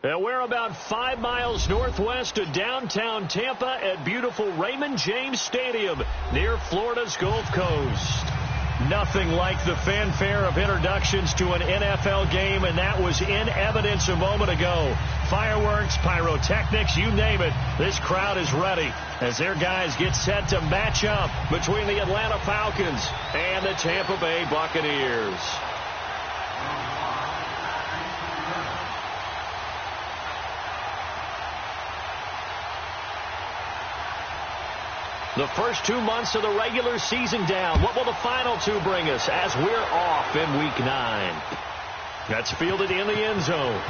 And we're about 5 miles northwest of downtown Tampa at beautiful Raymond James Stadium near Florida's Gulf Coast. Nothing like the fanfare of introductions to an NFL game, and that was in evidence a moment ago. Fireworks, pyrotechnics, you name it. This crowd is ready as their guys get set to match up between the Atlanta Falcons and the Tampa Bay Buccaneers. The first 2 months of the regular season down. What will the final 2 bring us as we're off in Week 9? That's fielded in the end zone.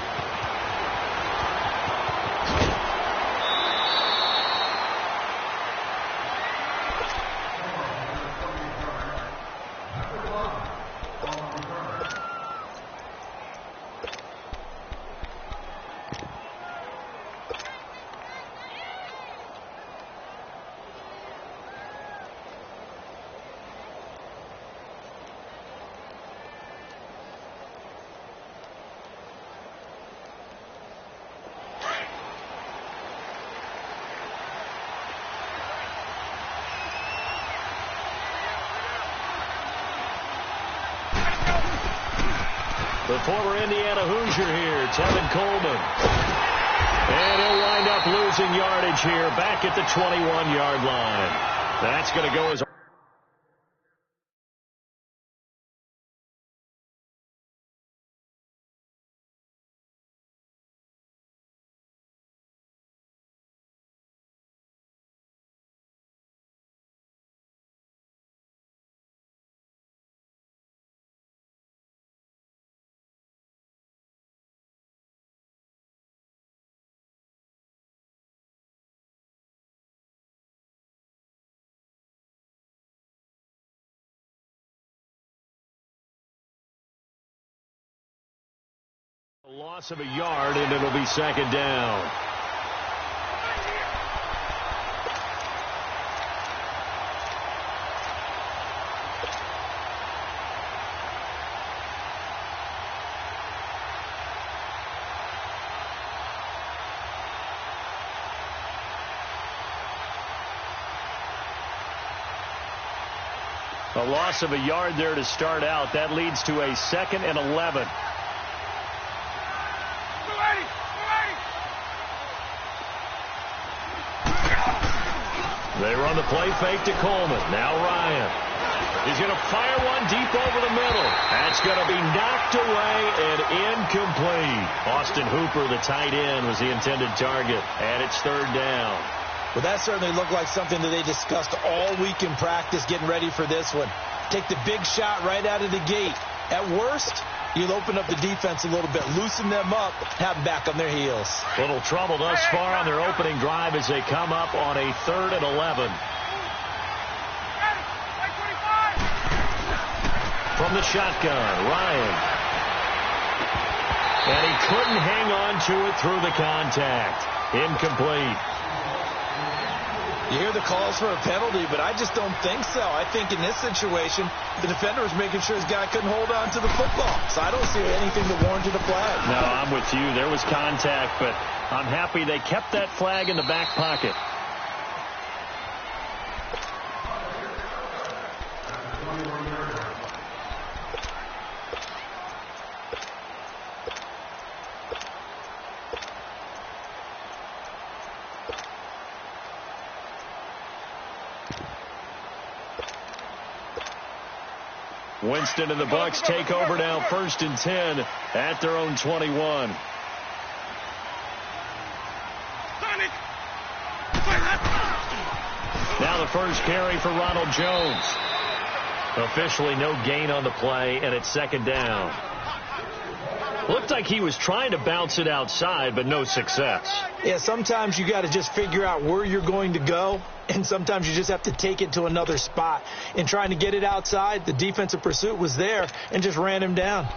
The former Indiana Hoosier here, Tevin Coleman. And he'll wind up losing yardage here back at the 21-yard line. That's going to go as a loss of a yard, and it'll be second down. A loss of a yard there to start out. That leads to a 2nd and 11. They run the play fake to Coleman. Now Ryan. He's going to fire one deep over the middle. That's going to be knocked away and incomplete. Austin Hooper, the tight end, was the intended target. And it's 3rd down. Well, that certainly looked like something that they discussed all week in practice getting ready for this one. Take the big shot right out of the gate. At worst, you'll open up the defense a little bit, loosen them up, have them back on their heels. Little trouble thus far on their opening drive as they come up on a 3rd and 11. From the shotgun, Ryan. And he couldn't hang on to it through the contact. Incomplete. You hear the calls for a penalty, but I just don't think so. I think in this situation, the defender was making sure his guy couldn't hold on to the football. So I don't see anything that warranted a flag. No, I'm with you. There was contact, but I'm happy they kept that flag in the back pocket. Winston and the Bucs take over now, 1st and 10 at their own 21. Now the first carry for Ronald Jones. Officially no gain on the play, and it's 2nd down. Looked like he was trying to bounce it outside, but no success. Yeah, sometimes you got to just figure out where you're going to go, and sometimes you just have to take it to another spot. In trying to get it outside, the defensive pursuit was there and just ran him down.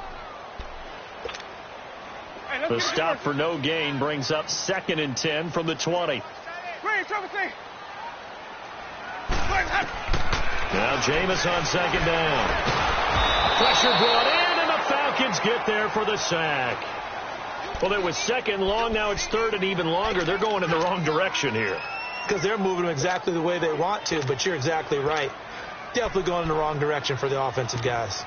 The stop for no gain brings up 2nd and 10 from the 20. Now Jameis on 2nd down. Pressure brought in, and the Falcons get there for the sack. Well, it was second long. Now it's third and even longer. They're going in the wrong direction here. Because they're moving them exactly the way they want to, but you're exactly right. Definitely going in the wrong direction for the offensive guys.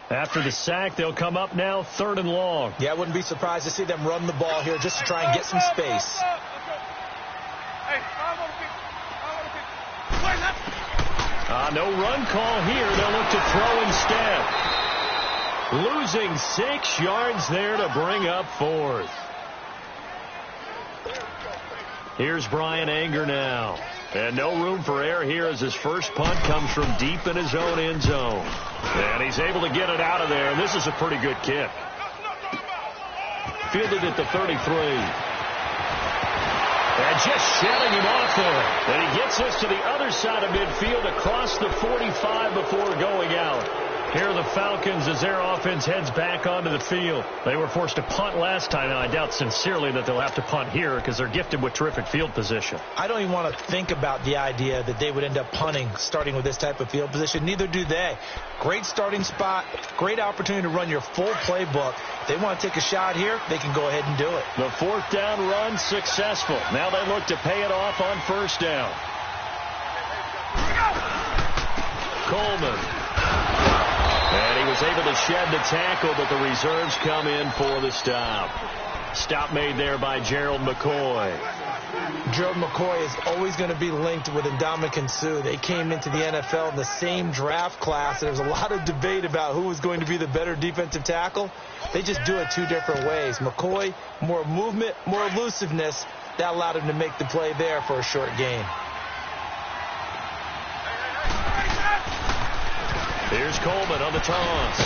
After the sack, they'll come up now third and long. Yeah, I wouldn't be surprised to see them run the ball here just to try and get some space. No run call here. They'll look to throw instead. Losing 6 yards there to bring up fourth. Here's Brian Anger now. And no room for error here as his first punt comes from deep in his own end zone. And he's able to get it out of there. And this is a pretty good kick. Fielded at the 33. And just shedding him off there. And he gets us to the other side of midfield across the 45 before going out. Here are the Falcons as their offense heads back onto the field. They were forced to punt last time, and I doubt sincerely that they'll have to punt here because they're gifted with terrific field position. I don't even want to think about the idea that they would end up punting starting with this type of field position. Neither do they. Great starting spot, great opportunity to run your full playbook. If they want to take a shot here, they can go ahead and do it. The fourth down run successful. Now they look to pay it off on first down. Coleman. And he was able to shed the tackle, but the reserves come in for the stop. Stop made there by Gerald McCoy. Gerald McCoy is always going to be linked with Ndamukong Suh. They came into the NFL in the same draft class, and there was a lot of debate about who was going to be the better defensive tackle. They just do it 2 different ways. McCoy, more movement, more elusiveness. That allowed him to make the play there for a short gain. Here's Coleman on the toss.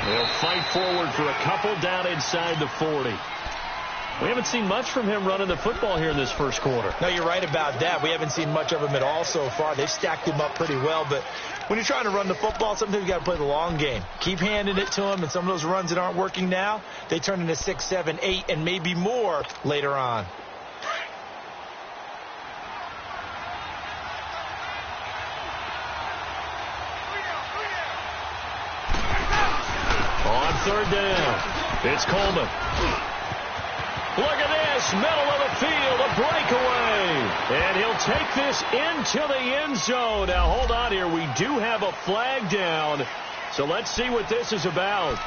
They'll fight forward for a couple down inside the 40. We haven't seen much from him running the football here in this first quarter. No, you're right about that. We haven't seen much of him at all so far. They've stacked him up pretty well, but when you're trying to run the football, sometimes you got to play the long game. Keep handing it to him, and some of those runs that aren't working now, they turn into 6, 7, 8, and maybe more later on. Third down. It's Coleman. Look at this. Middle of the field. A breakaway. And he'll take this into the end zone. Now, hold on here. We do have a flag down. So let's see what this is about.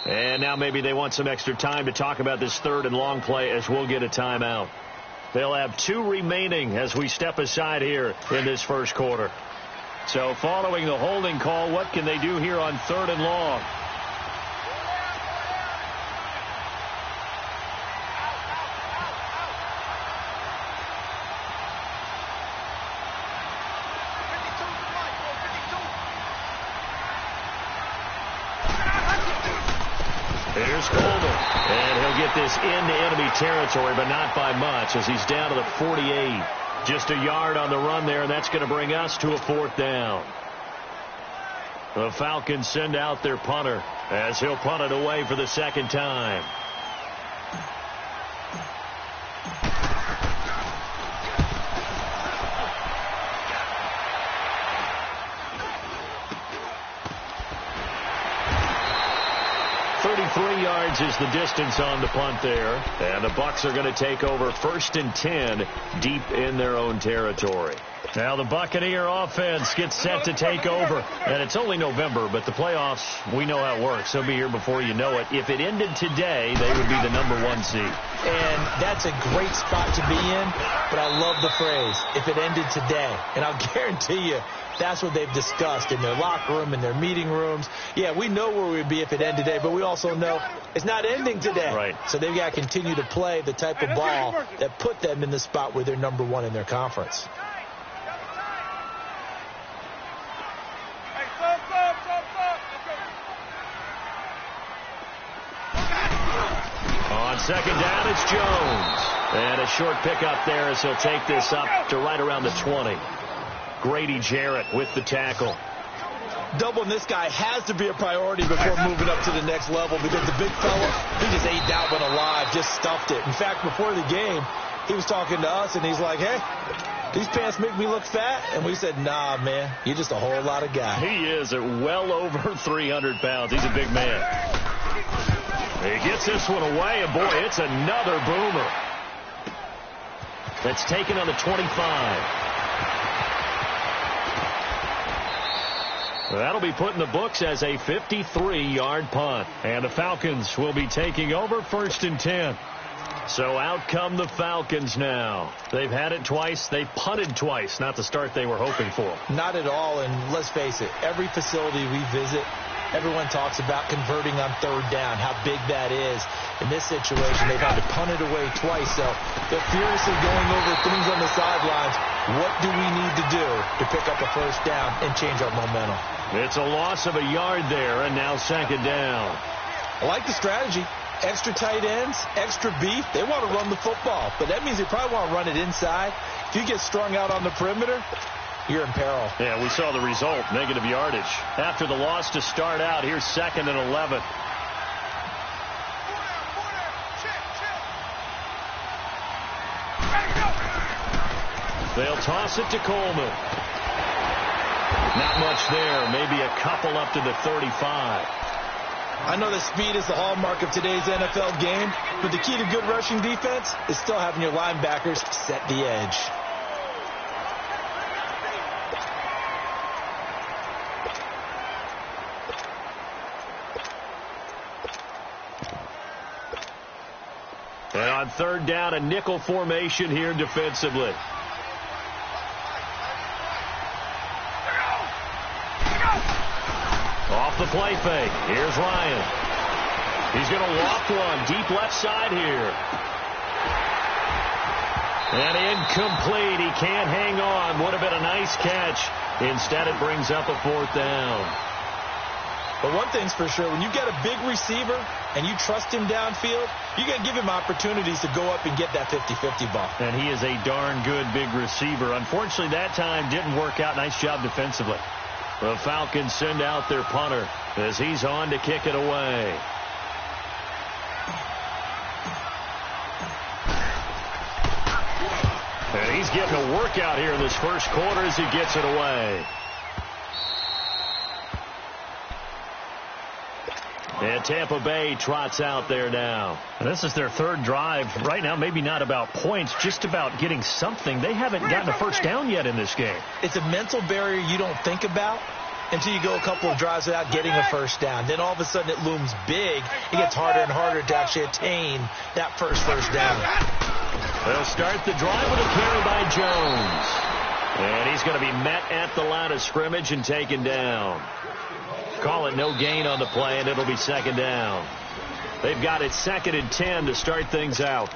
And now maybe they want some extra time to talk about this third and long play as we'll get a timeout. They'll have 2 remaining as we step aside here in this first quarter. So following the holding call, what can they do here on third and long? Here's Coleman, and he'll get this into enemy territory, but not by much as he's down to the 48. Just a yard on the run there, and that's going to bring us to a fourth down. The Falcons send out their punter as he'll punt it away for the second time. Yards is the distance on the punt there, and the Bucs are going to take over 1st and 10 deep in their own territory. Now the Buccaneer offense gets set to take over. And it's only November, but the playoffs, we know how it works. They'll be here before you know it. If it ended today, they would be the #1 seed. And that's a great spot to be in, but I love the phrase, if it ended today. And I'll guarantee you, that's what they've discussed in their locker room, in their meeting rooms. Yeah, we know where we'd be if it ended today, but we also know it's not ending today. Right. So they've got to continue to play the type of ball that put them in the spot where they're #1 in their conference. On second down, it's Jones. And a short pickup there as he'll take this up to right around the 20. Grady Jarrett with the tackle. Doubling this guy has to be a priority before moving up to the next level because the big fella, he just ate that one alive, just stuffed it. In fact, before the game, he was talking to us, and he's like, hey, these pants make me look fat. And we said, nah, man, you're just a whole lot of guy. He is at well over 300 pounds. He's a big man. He gets this one away, and boy, it's another boomer. That's taken on the 25. That'll be put in the books as a 53-yard punt. And the Falcons will be taking over 1st and 10. So out come the Falcons now. They've had it twice. They've punted twice. Not the start they were hoping for. Not at all, and let's face it, every facility we visit, everyone talks about converting on 3rd down, how big that is. In this situation, they've had to punt it away twice, so they're furiously going over things on the sidelines. What do we need to do to pick up a 1st down and change our momentum? It's a loss of a yard there, and now 2nd down. I like the strategy. Extra tight ends, extra beef. They want to run the football, but that means they probably want to run it inside. If you get strung out on the perimeter, you're in peril. Yeah, we saw the result, negative yardage. After the loss to start out, here's 2nd and 11. They'll toss it to Coleman. Not much there, maybe a couple up to the 35. I know that speed is the hallmark of today's NFL game, but the key to good rushing defense is still having your linebackers set the edge. And on 3rd down, a nickel formation here defensively. Off the play fake. Here's Ryan. He's going to loft one deep left side here. And incomplete. He can't hang on. Would have been a nice catch. Instead, it brings up a 4th down. But one thing's for sure, when you've got a big receiver and you trust him downfield, you got to give him opportunities to go up and get that 50-50 ball. And he is a darn good big receiver. Unfortunately, that time didn't work out. Nice job defensively. The Falcons send out their punter as he's on to kick it away. And he's getting a workout here in this first quarter as he gets it away. And Tampa Bay trots out there now. And this is their 3rd drive. Right now, maybe not about points, just about getting something. They haven't gotten a 1st down yet in this game. It's a mental barrier you don't think about until you go a couple of drives without getting a 1st down. Then all of a sudden it looms big. It gets harder and harder to actually attain that first down. They'll start the drive with a carry by Jones. And he's going to be met at the line of scrimmage and taken down. Call it no gain on the play, and it'll be 2nd down. They've got it 2nd and 10 to start things out.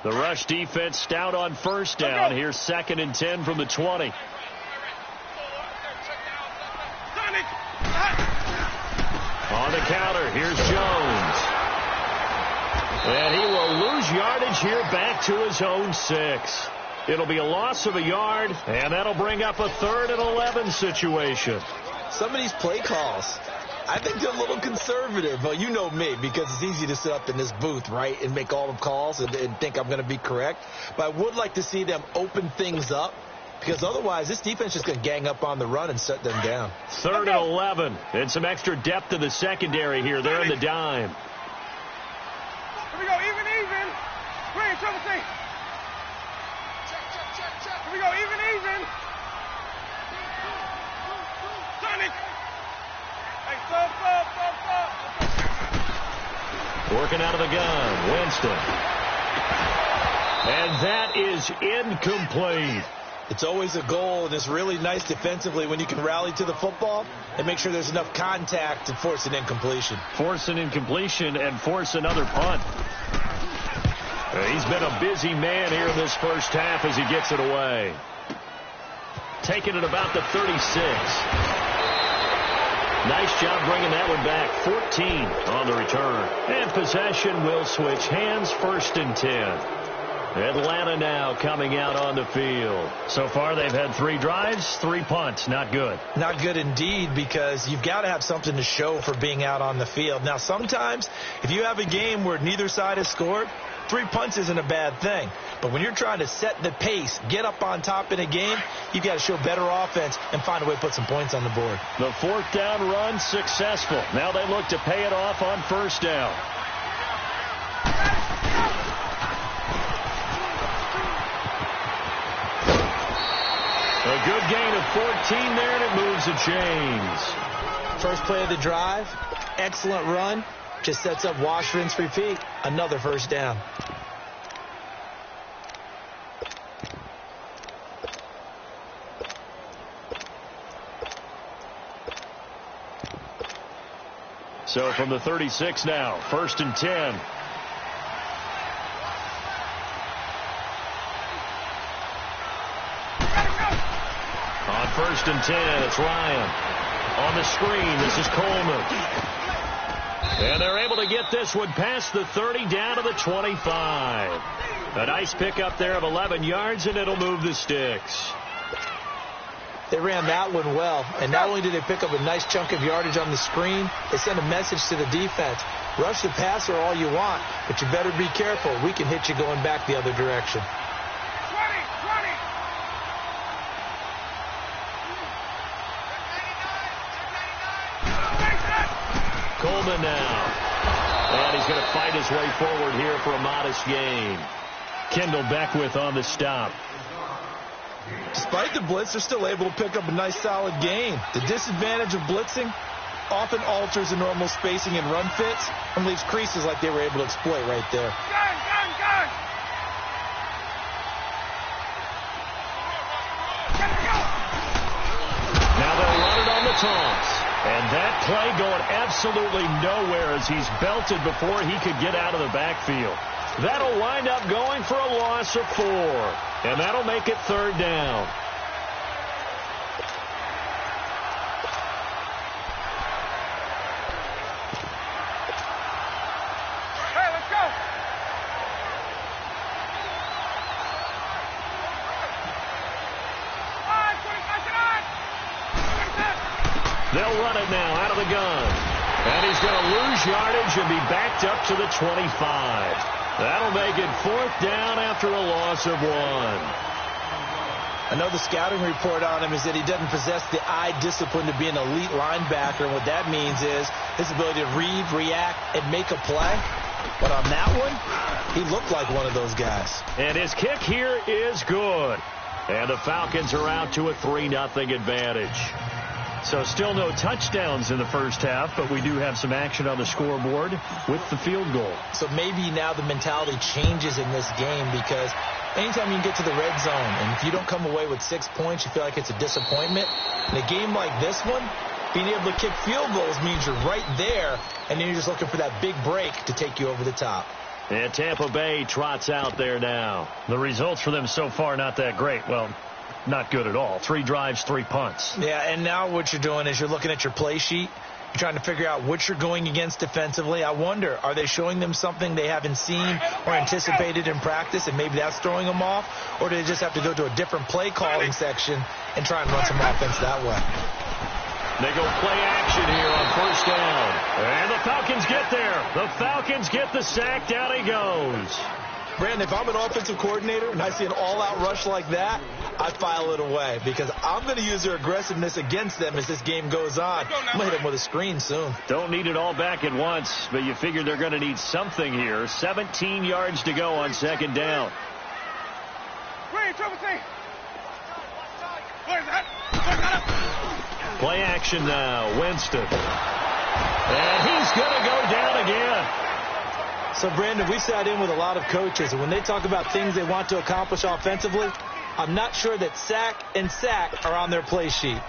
The rush defense stout on 1st down. Here's 2nd and 10 from the 20. On the counter, here's Jones. And he will lose yardage here back to his own 6. It'll be a loss of a yard, and that'll bring up a 3rd and 11 situation. Some of these play calls, I think they're a little conservative. Well, you know me, because it's easy to sit up in this booth, right, and make all the calls and think I'm going to be correct. But I would like to see them open things up because otherwise this defense is just going to gang up on the run and shut them down. 3rd and 11, and some extra depth in the secondary here. They're in the dime. Here we go, even. Green, trouble team. Check. Here we go, even. Sonic. Hey, stop. Working out of the gun, Winston. And that is incomplete. It's always a goal, and it's really nice defensively when you can rally to the football and make sure there's enough contact to force an incompletion. Force an incompletion and force another punt. He's been a busy man here in this first half as he gets it away. Taking it about the 36. Nice job bringing that one back. 14 on the return. And possession will switch hands. 1st and 10. Atlanta now coming out on the field. So far they've had 3 drives, 3 punts. Not good. Not good indeed, because you've got to have something to show for being out on the field. Now sometimes if you have a game where neither side has scored, 3 punts isn't a bad thing. But when you're trying to set the pace, get up on top in a game, you've got to show better offense and find a way to put some points on the board. The 4th down run successful. Now they look to pay it off on 1st down. A good gain of 14 there, and it moves the chains. First play of the drive, excellent run. Just sets up wash, rinse, repeat. Another 1st down. So from the 36 now, 1st and 10. On 1st and 10, it's Ryan. On the screen, this is Coleman. And they're able to get this one past the 30 down to the 25. A nice pickup there of 11 yards, and it'll move the sticks. They ran that one well, and not only did they pick up a nice chunk of yardage on the screen, they sent a message to the defense. Rush the passer all you want, but you better be careful. We can hit you going back the other direction. 20. Coleman now. And he's going to fight his way forward here for a modest gain. Kendall Beckwith on the stop. Despite the blitz, they're still able to pick up a nice solid gain. The disadvantage of blitzing often alters the normal spacing and run fits and leaves creases like they were able to exploit right there. Gun! Now they'll run it on the toss. And that play going absolutely nowhere as he's belted before he could get out of the backfield. That'll wind up going for a loss of 4. And that'll make it 3rd down. Hey, let's go. They'll run it now out of the gun. And he's going to lose yardage and be backed up to the 25. That'll make it 4th down after a loss of 1. I know the scouting report on him is that he doesn't possess the eye discipline to be an elite linebacker, and what that means is his ability to read, react, and make a play. But on that one, he looked like one of those guys. And his kick here is good. And the Falcons are out to a 3-0 advantage. So still no touchdowns in the first half, but we do have some action on the scoreboard with the field goal. So maybe now the mentality changes in this game, because anytime you can get to the red zone, and if you don't come away with 6 points, you feel like it's a disappointment. In a game like this one, being able to kick field goals means you're right there, and then you're just looking for that big break to take you over the top. And Tampa Bay trots out there now. The results for them so far not that great. Well, not good at all. 3 drives, 3 punts. Yeah, and now what you're doing is you're looking at your play sheet. You're trying to figure out what you're going against defensively. I wonder, are they showing them something they haven't seen or anticipated in practice, and maybe that's throwing them off? Or do they just have to go to a different play calling section and try and run some offense that way? They go play action here on 1st down. And the Falcons get there. The Falcons get the sack. Down he goes. Brandon, if I'm an offensive coordinator and I see an all-out rush like that, I file it away because I'm going to use their aggressiveness against them as this game goes on. I'm going to hit them with a screen soon. Don't need it all back at once, but you figure they're going to need something here. 17 yards to go on second down. Play action now. Winston. And he's going to go down again. So, Brandon, we sat in with a lot of coaches, and when they talk about things they want to accomplish offensively, I'm not sure that sack and sack are on their play sheet.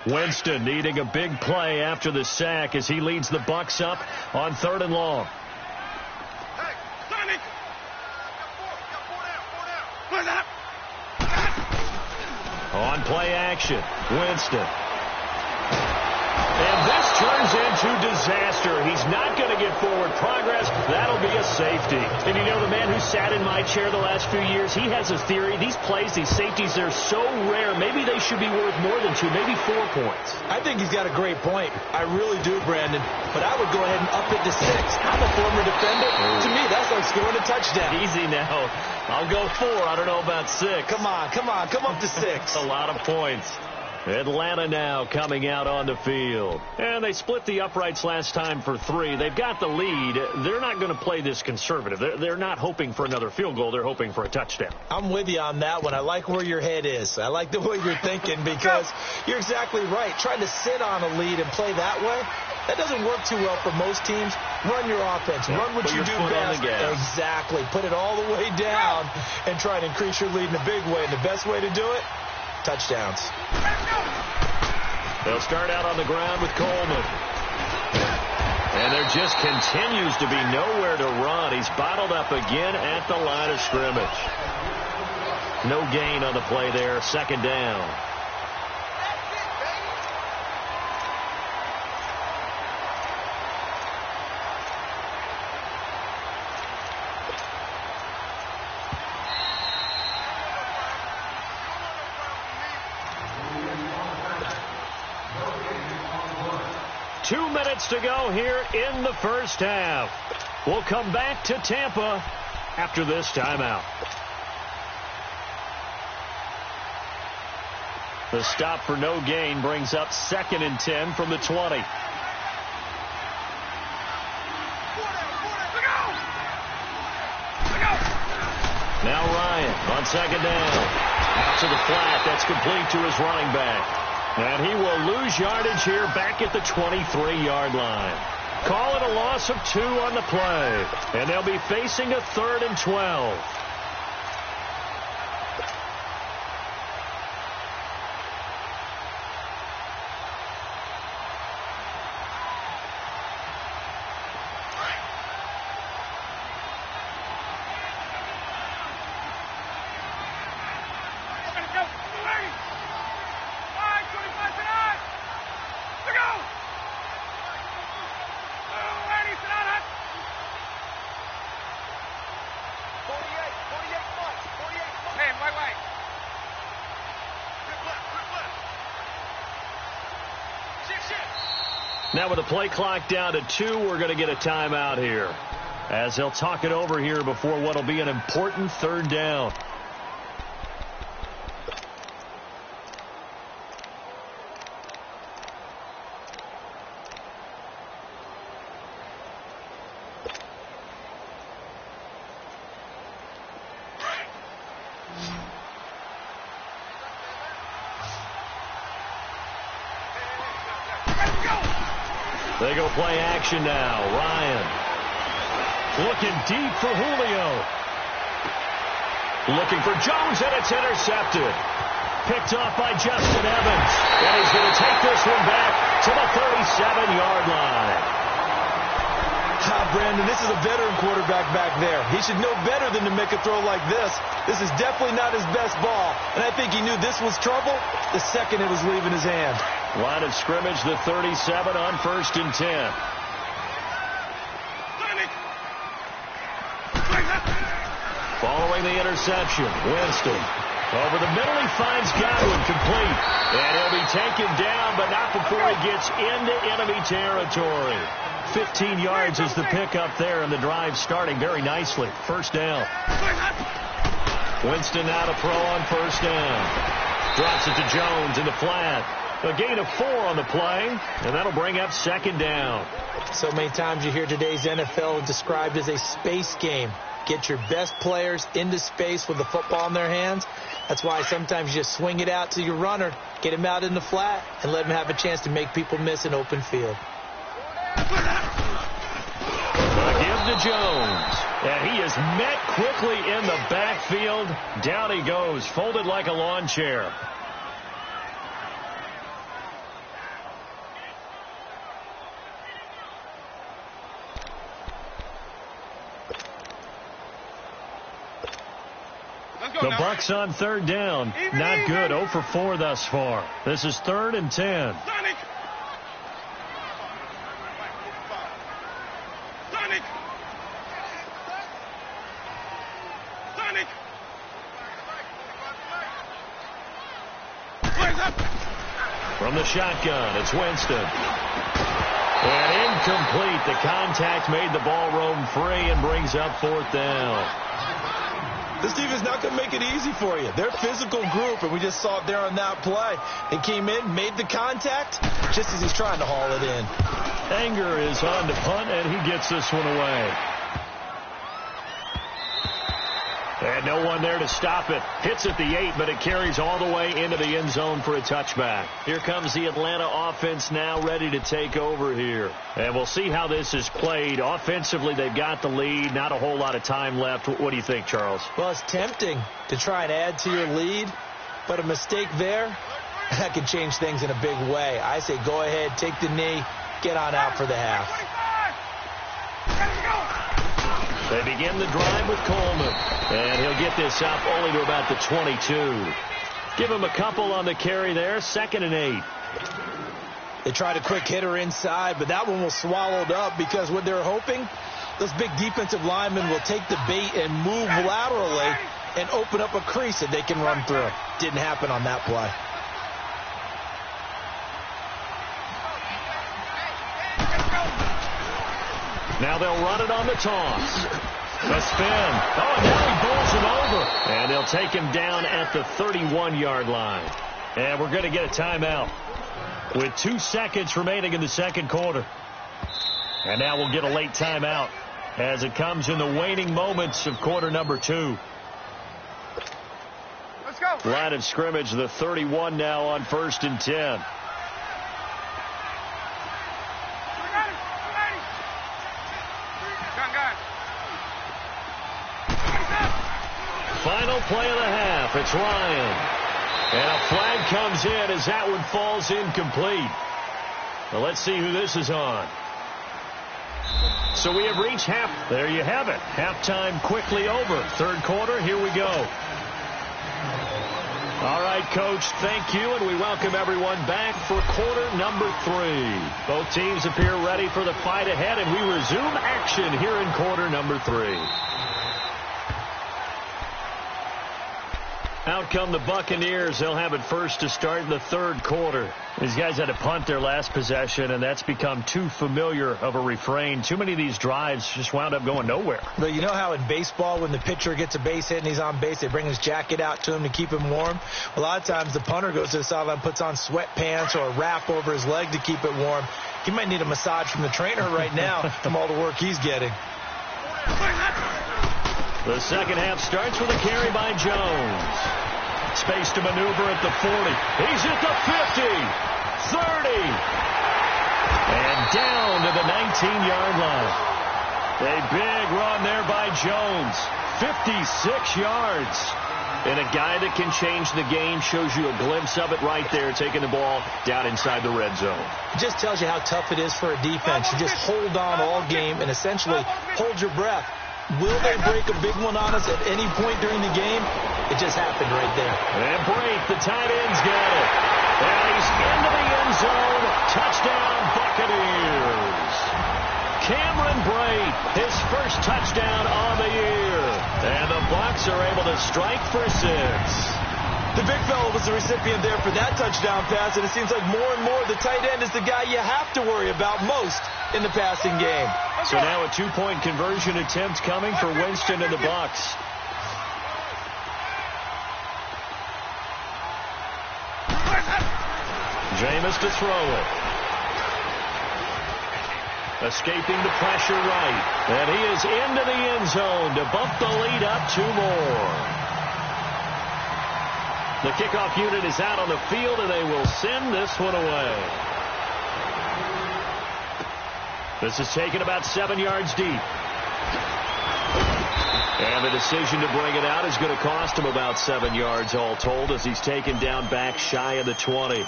Winston needing a big play after the sack as he leads the Bucs up on 3rd and long. On play action, Winston. And this turns into disaster. He's not going to get forward progress. That'll be a safety. And you know, the man who sat in my chair the last few years, he has a theory. These plays, these safeties, they're so rare. Maybe they should be worth more than 2, maybe 4 points. I think he's got a great point. I really do, Brandon. But I would go ahead and up it to 6. I'm a former defender. To me, that's like scoring a touchdown. Easy now. I'll go 4. I don't know about 6. Come on. Come up to 6. A lot of points. Atlanta now coming out on the field. And they split the uprights last time for 3. They've got the lead. They're not going to play this conservative. They're not hoping for another field goal. They're hoping for a touchdown. I'm with you on that one. I like where your head is. I like the way you're thinking because you're exactly right. Trying to sit on a lead and play that way, that doesn't work too well for most teams. Run your offense. Run what you do best. Exactly. Put it all the way down and try to increase your lead in a big way. And the best way to do it, touchdowns. They'll start out on the ground with Coleman. And there just continues to be nowhere to run. He's bottled up again at the line of scrimmage. No gain on the play there. 2nd down. To go here in the first half. We'll come back to Tampa after this timeout. The stop for no gain brings up 2nd and 10 from the 20. Now Ryan on 2nd down. Out to the flat. That's complete to his running back. And he will lose yardage here back at the 23-yard line. Call it a loss of 2 on the play. And they'll be facing a 3rd and 12. Now with the play clock down to 2, we're going to get a timeout here as they'll talk it over here before what will be an important 3rd down. They go play action now. Ryan looking deep for Julio. Looking for Jones, and it's intercepted. Picked off by Justin Evans. And he's going to take this one back to the 37-yard line. Brandon, this is a veteran quarterback back there. He should know better than to make a throw like this. This is definitely not his best ball. And I think he knew this was trouble the second it was leaving his hand. Line of scrimmage, the 37 on 1st and 10. Following the interception, Winston Over the middle, he finds Godwin, complete. And he'll be taken down, but not before he gets into enemy territory. 15 yards is the pickup there, and the drive starting very nicely. First down. Winston now to throw on first down. Drops it to Jones in the flat. A gain of 4 on the play, and that'll bring up second down. So many times you hear today's NFL described as a space game. Get your best players into space with the football in their hands. That's why sometimes you just swing it out to your runner, get him out in the flat, and let him have a chance to make people miss an open field. A give to Jones. And he is met quickly in the backfield. Down he goes, folded like a lawn chair. The Bucs on third down. Not good. 0 for 4 thus far. This is 3rd and 10. From the shotgun, it's Winston. And incomplete. The contact made the ball roam free and brings up 4th down. This defense not going to make it easy for you. They're a physical group, and we just saw it there on that play. They came in, made the contact, just as he's trying to haul it in. Anger is on to punt, and he gets this one away. And no one there to stop it. Hits at the 8, but it carries all the way into the end zone for a touchback. Here comes the Atlanta offense now ready to take over here. And we'll see how this is played. Offensively, they've got the lead. Not a whole lot of time left. What do you think, Charles? Well, it's tempting to try and add to your lead, but a mistake there, that can change things in a big way. I say go ahead, take the knee, get on out for the half. They begin the drive with Coleman. And he'll get this up only to about the 22. Give him a couple on the carry there. 2nd and 8. They tried a quick hitter inside, but that one was swallowed up because what they're hoping, those big defensive linemen will take the bait and move laterally and open up a crease that they can run through. Didn't happen on that play. Now they'll run it on the toss. The spin. Oh, now he bowls it over. And they'll take him down at the 31-yard line. And we're going to get a timeout with 2 seconds remaining in the second quarter. And now we'll get a late timeout as it comes in the waning moments of quarter number 2. Let's go. Line of scrimmage, the 31 now on 1st and 10. Final play of the half. It's Ryan. And a flag comes in as that one falls incomplete. Well, let's see who this is on. So we have reached half. There you have it. Halftime quickly over. Third quarter, here we go. All right, Coach, thank you, and we welcome everyone back for quarter number 3. Both teams appear ready for the fight ahead, and we resume action here in quarter number 3. Out come the Buccaneers. They'll have it first to start in the third quarter. These guys had to punt their last possession, and that's become too familiar of a refrain. Too many of these drives just wound up going nowhere. But you know how in baseball, when the pitcher gets a base hit and he's on base, they bring his jacket out to him to keep him warm? A lot of times the punter goes to the sideline, puts on sweatpants or a wrap over his leg to keep it warm. He might need a massage from the trainer right now from all the work he's getting. The second half starts with a carry by Jones. Space to maneuver at the 40. He's at the 50, 30, and down to the 19-yard line. A big run there by Jones. 56 yards. And a guy that can change the game, shows you a glimpse of it right there, taking the ball down inside the red zone. It just tells you how tough it is for a defense. You just hold on all game and essentially hold your breath. Will they break a big one on us at any point during the game? It just happened right there. And break, the tight end's got it. And he's into the end zone. Touchdown, Buccaneers. Cameron Brate, his first touchdown on the year. And the Bucs are able to strike for 6. The big fella was the recipient there for that touchdown pass, and it seems like more and more the tight end is the guy you have to worry about most in the passing game. So now a 2-point conversion attempt coming for Winston and the Bucs. Jameis to throw it. Escaping the pressure right. And he is into the end zone to bump the lead up 2 more. The kickoff unit is out on the field, and they will send this one away. This is taken about 7 yards deep. And the decision to bring it out is going to cost him about 7 yards all told, as he's taken down back shy of the 20.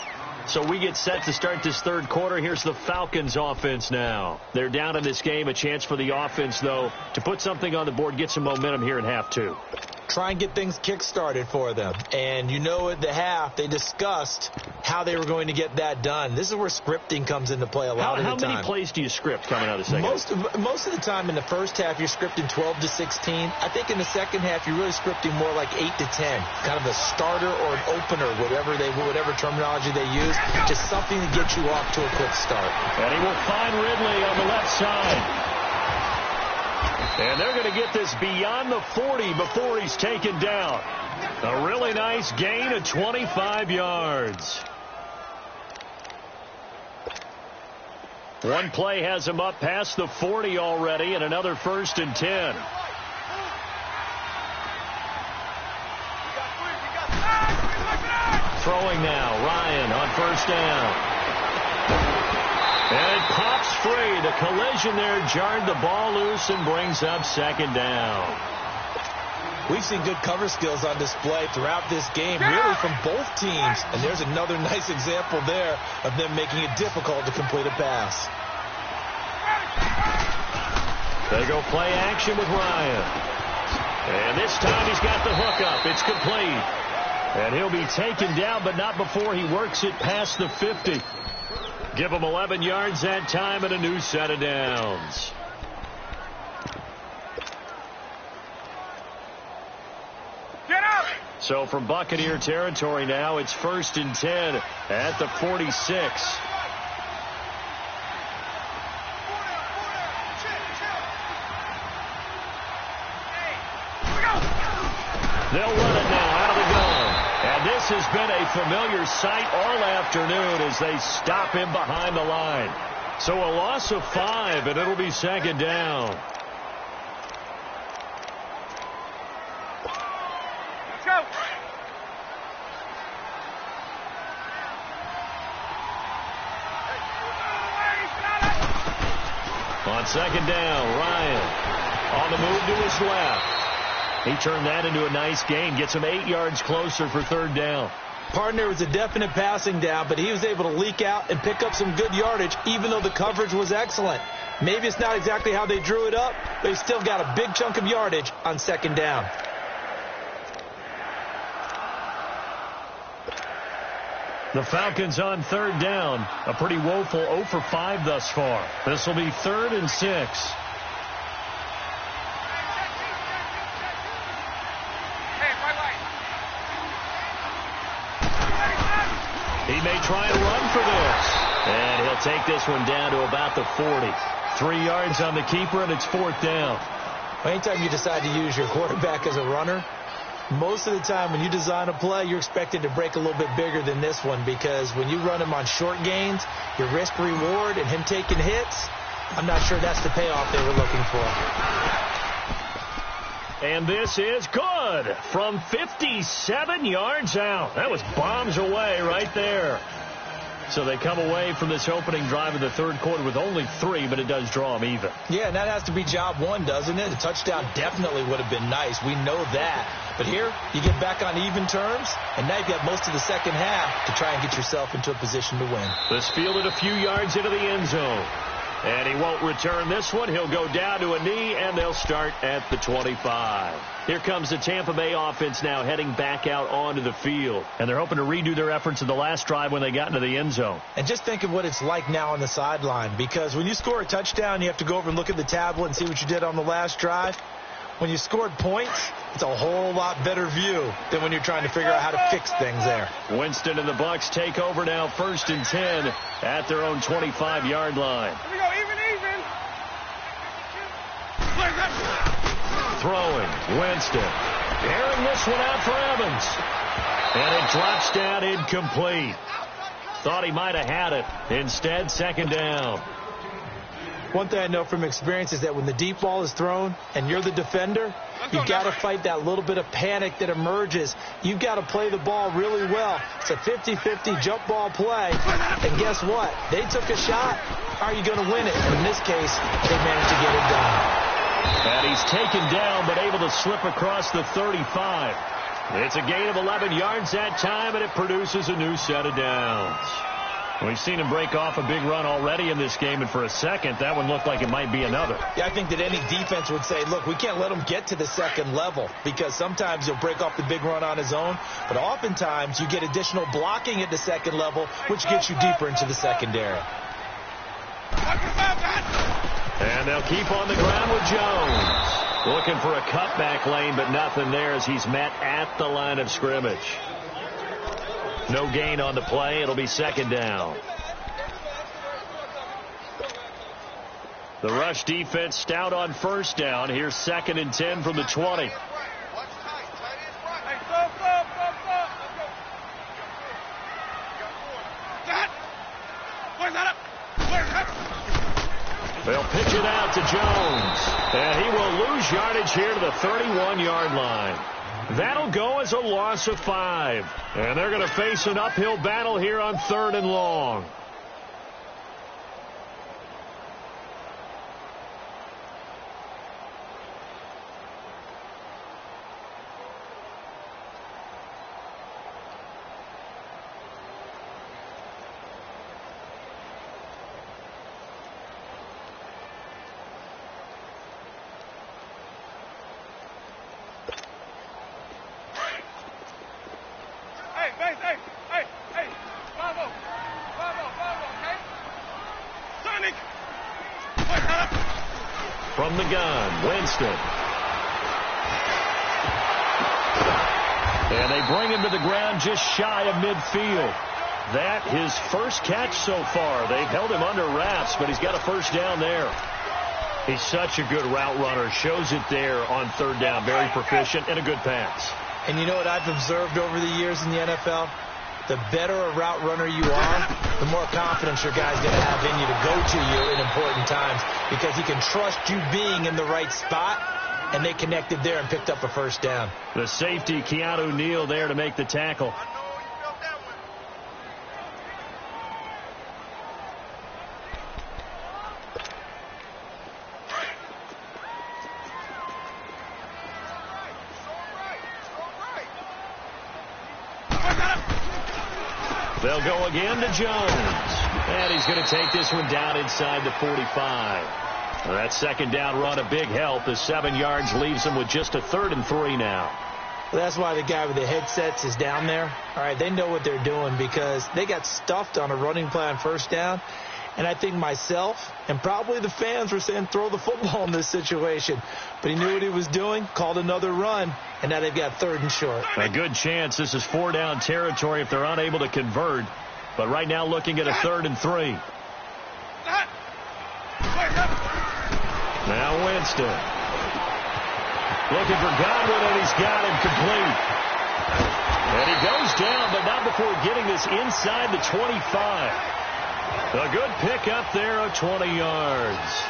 So we get set to start this third quarter. Here's the Falcons offense now. They're down in this game. A chance for the offense, though, to put something on the board, get some momentum here in half 2. Try and get things kick-started for them. And you know at the half, they discussed how they were going to get that done. This is where scripting comes into play a lot of the time. How many plays do you script coming out of the second? Most of the time in the first half, you're scripting 12 to 16. I think in the second half, you're really scripting more like 8 to 10. Kind of a starter or an opener, whatever terminology they use. Just something to get you off to a quick start. And he will find Ridley on the left side. And they're going to get this beyond the 40 before he's taken down. A really nice gain of 25 yards. One play has him up past the 40 already, and another 1st and 10. Throwing now, Ryan on 1st down. And it pops free. The collision there jarred the ball loose and brings up 2nd down. We've seen good cover skills on display throughout this game, really from both teams. And there's another nice example there of them making it difficult to complete a pass. They go play action with Ryan. And this time he's got the hook up. It's complete. And he'll be taken down, but not before he works it past the 50. Give him 11 yards that time and a new set of downs. Get out! So from Buccaneer territory now, it's 1st and 10 at the 46. They'll run it now out of the gun. And this has been a familiar sight all afternoon as they stop him behind the line. So a loss of 5, and it'll be 2nd down. Let's go! On 2nd down, Ryan on the move to his left. He turned that into a nice gain, gets him 8 yards closer for 3rd down. Partner was a definite passing down, but he was able to leak out and pick up some good yardage, even though the coverage was excellent. Maybe it's not exactly how they drew it up, but he still got a big chunk of yardage on 2nd down. The Falcons on 3rd down. A pretty woeful 0 for 5 thus far. This will be 3rd and 6. He may try and run for this. And he'll take this one down to about the 40. 3 yards on the keeper, and it's 4th down. Anytime you decide to use your quarterback as a runner, most of the time when you design a play, you're expected to break a little bit bigger than this one, because when you run him on short gains, your risk reward and him taking hits, I'm not sure that's the payoff they were looking for. And this is good from 57 yards out. That was bombs away right there. So they come away from this opening drive of the third quarter with only 3, but it does draw them even. Yeah, and that has to be job 1, doesn't it? A touchdown definitely would have been nice. We know that. But here, you get back on even terms, and now you've got most of the second half to try and get yourself into a position to win. This fielded a few yards into the end zone. And he won't return this one. He'll go down to a knee, and they'll start at the 25. Here comes the Tampa Bay offense now heading back out onto the field. And they're hoping to redo their efforts in the last drive when they got into the end zone. And just think of what it's like now on the sideline, because when you score a touchdown, you have to go over and look at the tablet and see what you did on the last drive. When you scored points, it's a whole lot better view than when you're trying to figure out how to fix things there. Winston and the Bucs take over now, 1st and 10 at their own 25-yard line. Here we go, even. Throwing, Winston. Airing this one out for Evans. And it drops down incomplete. Thought he might have had it. Instead, 2nd down. One thing I know from experience is that when the deep ball is thrown and you're the defender, you've got to fight that little bit of panic that emerges. You've got to play the ball really well. It's a 50-50 jump ball play. And guess what? They took a shot. How are you going to win it? In this case, they managed to get it done. And he's taken down but able to slip across the 35. It's a gain of 11 yards that time, and it produces a new set of downs. We've seen him break off a big run already in this game, and for a second, that one looked like it might be another. Yeah, I think that any defense would say, look, we can't let him get to the second level, because sometimes he'll break off the big run on his own, but oftentimes you get additional blocking at the second level, which gets you deeper into the secondary. And they'll keep on the ground with Jones. Looking for a cutback lane, but nothing there as he's met at the line of scrimmage. No gain on the play. It'll be 2nd down. The rush defense stout on 1st down. Here's 2nd and 10 from the 20. They'll pitch it out to Jones. And he will lose yardage here to the 31-yard line. That'll go as a loss of 5. And they're going to face an uphill battle here on 3rd and long. From the gun, Winston. And they bring him to the ground just shy of midfield. That his first catch so far. They've held him under wraps, but he's got a 1st down there. He's such a good route runner. Shows it there on 3rd down. Very proficient and a good pass. And you know what I've observed over the years in the NFL? The better a route runner you are, the more confidence your guy's going to have in you to go to you in important times, because he can trust you being in the right spot, and they connected there and picked up a 1st down. The safety, Keanu Neal, there to make the tackle. They'll go again to Jones. And he's going to take this one down inside the 45. That 2nd down run a big help. The 7 yards leaves him with just a 3rd and 3 now. Well, that's why the guy with the headsets is down there. All right, they know what they're doing because they got stuffed on a running play on 1st down. And I think myself and probably the fans were saying throw the football in this situation. But he knew what he was doing, called another run, and now they've got 3rd and short. A good chance this is 4-down territory if they're unable to convert. But right now looking at a 3rd and 3. Now Winston. Looking for Godwin, and he's got him complete. And he goes down, but not before getting this inside the 25. A good pickup there of 20 yards.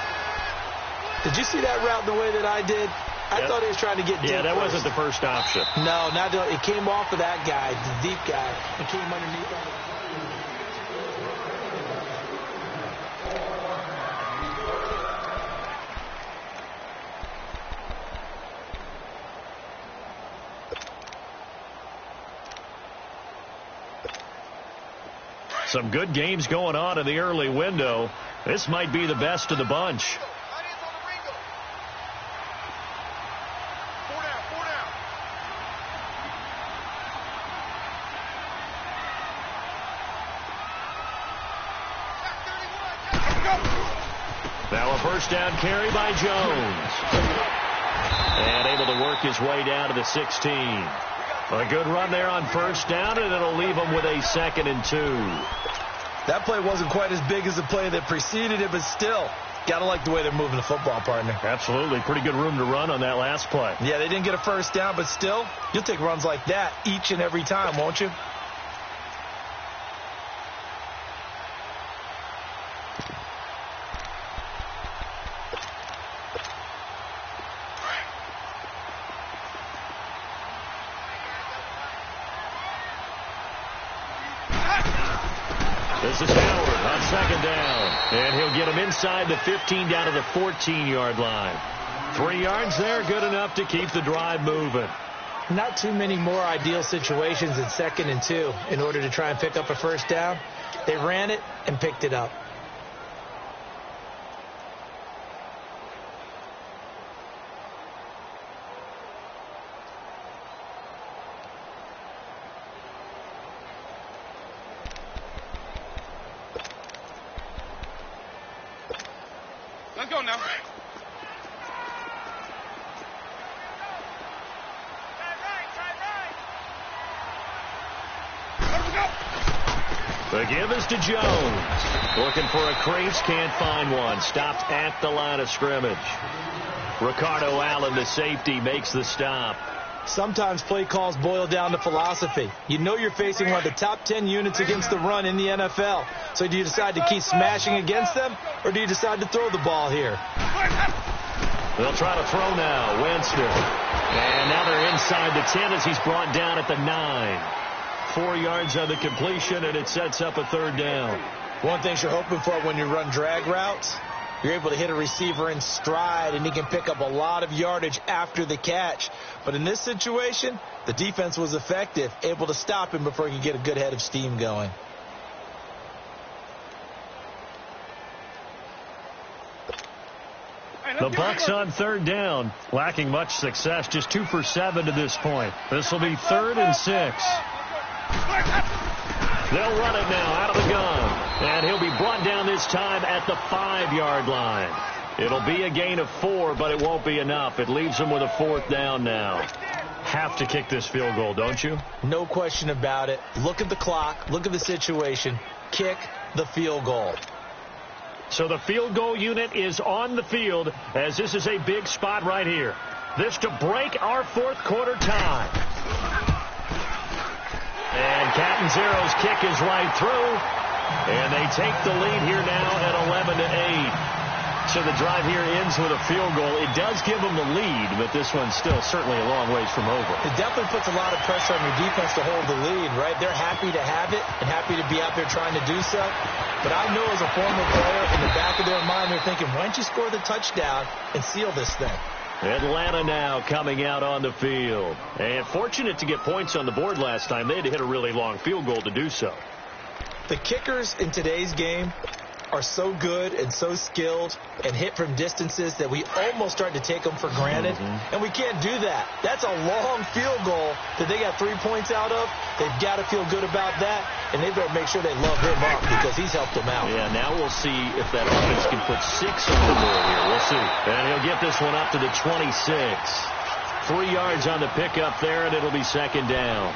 Did you see that route the way that I did? I thought he was trying to get deep. Yeah, that wasn't the first option. No, not it came off of that guy, the deep guy. It came underneath on the... Some good games going on in the early window. This might be the best of the bunch. Now a 1st down carry by Jones. And work his way down to the 16. A good run there on first down, and it'll leave him with a 2nd and 2. That play wasn't quite as big as the play that preceded it, but still, got to like the way they're moving the football, partner. Absolutely. Pretty good room to run on that last play. Yeah, they didn't get a first down, but still, you'll take runs like that each and every time, won't you? This is Howard on 2nd down. And he'll get him inside the 15 down to the 14-yard line. 3 yards there, good enough to keep the drive moving. Not too many more ideal situations in 2nd and 2 in order to try and pick up a first down. They ran it and picked it up. Let's go now. The give is to Jones. Looking for a crease, can't find one. Stopped at the line of scrimmage. Ricardo Allen, the safety, makes the stop. Sometimes play calls boil down to philosophy. You know you're facing one of the top 10 units against the run in the NFL. So do you decide to keep smashing against them, or do you decide to throw the ball here? They'll try to throw now. Winston. And now they're inside the 10 as he's brought down at the 9. 4 yards on the completion, and it sets up a 3rd down. One thing you're hoping for when you run drag routes, you're able to hit a receiver in stride, and he can pick up a lot of yardage after the catch. But in this situation, the defense was effective, able to stop him before he could get a good head of steam going. The Bucs on 3rd down, lacking much success, just 2 for 7 to this point. This will be 3rd and 6. They'll run it now out of the gun, and he'll be brought down this time at the 5-yard line. It'll be a gain of 4, but it won't be enough. It leaves them with a 4th down now. Have to kick this field goal, don't you? No question about it. Look at the clock. Look at the situation. Kick the field goal. So the field goal unit is on the field, as this is a big spot right here. This to break our 4th quarter tie. And Captain Zero's kick is right through. And they take the lead here now at 11-8. So the drive here ends with a field goal. It does give them the lead, but this one's still certainly a long ways from over. It definitely puts a lot of pressure on your defense to hold the lead, right? They're happy to have it and happy to be out there trying to do so. But I know as a former player, in the back of their mind, they're thinking, why don't you score the touchdown and seal this thing? Atlanta now coming out on the field. And fortunate to get points on the board last time. They had to hit a really long field goal to do so. The kickers in today's game are so good and so skilled and hit from distances that we almost start to take them for granted. And we can't do that. That's a long field goal that they got 3 points out of. They've got to feel good about that, and they better make sure they love him up because he's helped them out. Yeah, now we'll see if that offense can put 6 on the board here. We'll see. And he'll get this one up to the 26. 3 yards on the pickup there, and it'll be 2nd down.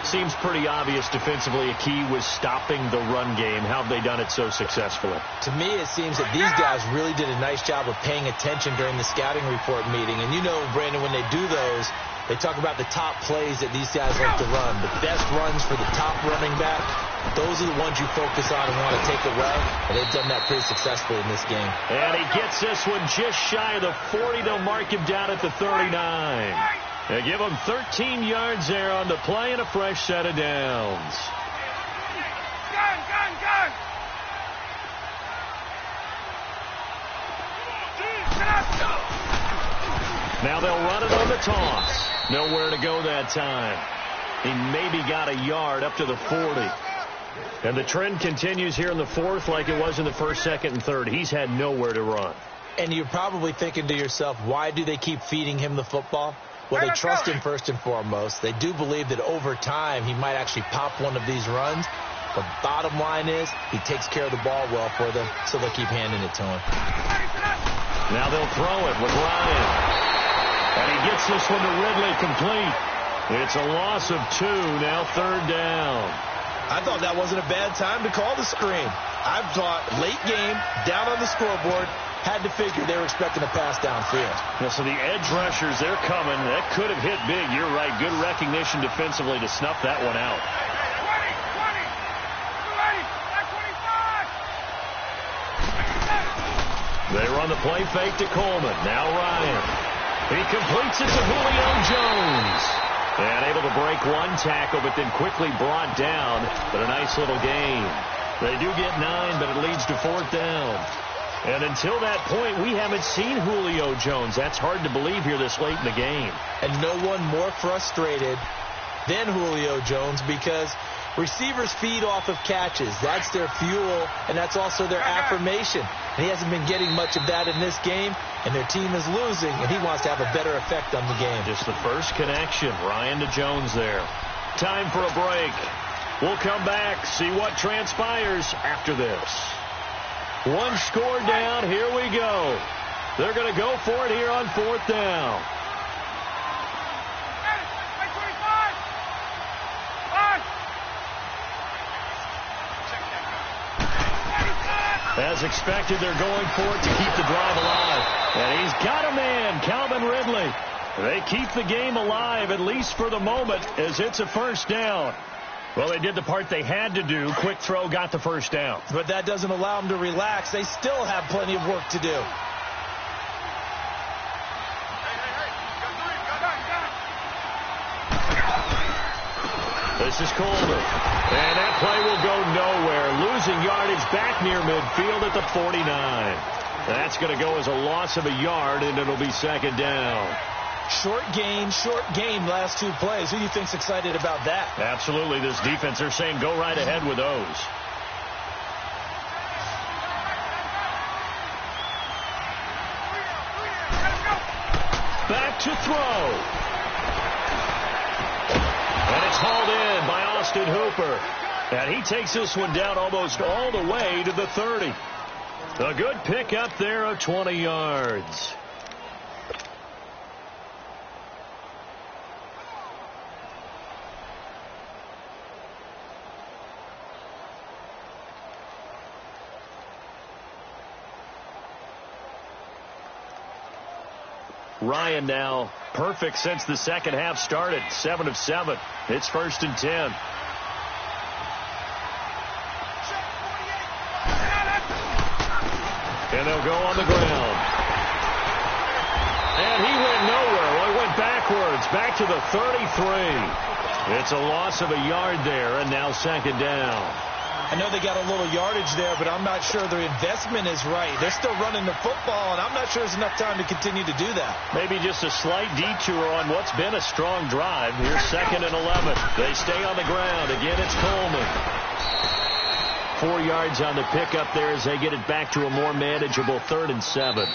Seems pretty obvious defensively a key was stopping the run game. How have they done it so successfully? To me, it seems that these guys really did a nice job of paying attention during the scouting report meeting. And you know, Brandon, when they do those, they talk about the top plays that these guys like to run. The best runs for the top running back, those are the ones you focus on and want to take away. And they've done that pretty successfully in this game. And he gets this one just shy of the 40. They'll mark him down at the 39. They give him 13 yards there on the play and a fresh set of downs. Gun! Now they'll run it on the toss. Nowhere to go that time. He maybe got a yard up to the 40. And the trend continues here in the 4th like it was in the 1st, 2nd, and 3rd. He's had nowhere to run. And you're probably thinking to yourself, why do they keep feeding him the football? Well, they trust him first and foremost. They do believe that over time he might actually pop one of these runs. But bottom line is he takes care of the ball well for them, so they'll keep handing it to him. Now they'll throw it with Ryan. And he gets gets this one to Ridley complete. It's a loss of 2, now 3rd down. I thought that wasn't a bad time to call the screen. I thought late game, down on the scoreboard, had to figure they were expecting a pass downfield. Yeah, so the edge rushers, they're coming. That could have hit big. You're right. Good recognition defensively to snuff that one out. 20, 20, 280, 25. They run the play fake to Coleman. Now Ryan. He completes it to Julio Jones. And able to break one tackle, but then quickly brought down. But a nice little gain. They do get 9, but it leads to 4th down. And until that point, we haven't seen Julio Jones. That's hard to believe here this late in the game. And no one more frustrated than Julio Jones because receivers feed off of catches. That's their fuel, and that's also their affirmation. And he hasn't been getting much of that in this game, and their team is losing, and he wants to have a better effect on the game. Just the first connection, Ryan to Jones there. Time for a break. We'll come back, see what transpires after this. One score down, here we go. They're going to go for it here on 4th down. As expected, they're going for it to keep the drive alive. And he's got a man, Calvin Ridley. They keep the game alive, at least for the moment, as it's a 1st down. Well, they did the part they had to do. Quick throw got the 1st down. But that doesn't allow them to relax. They still have plenty of work to do. This is Coleman. And that play will go nowhere. Losing yardage back near midfield at the 49. That's going to go as a loss of a yard, and it'll be 2nd down. Short game last 2 plays. Who do you think's excited about that? Absolutely. This defense, they're saying go right ahead with those. Back to throw. And it's hauled in by Austin Hooper. And he takes this one down almost all the way to the 30. A good pick up there of 20 yards. Ryan now perfect since the second half started. 7 of 7. It's 1st and 10. And they'll go on the ground. And he went nowhere. Well, he went backwards. Back to the 33. It's a loss of a yard there, and now 2nd down. I know they got a little yardage there, but I'm not sure their investment is right. They're still running the football, and I'm not sure there's enough time to continue to do that. Maybe just a slight detour on what's been a strong drive. Here's 2nd and 11. They stay on the ground. Again, it's Coleman. 4 yards on the pickup there as they get it back to a more manageable 3rd and 7.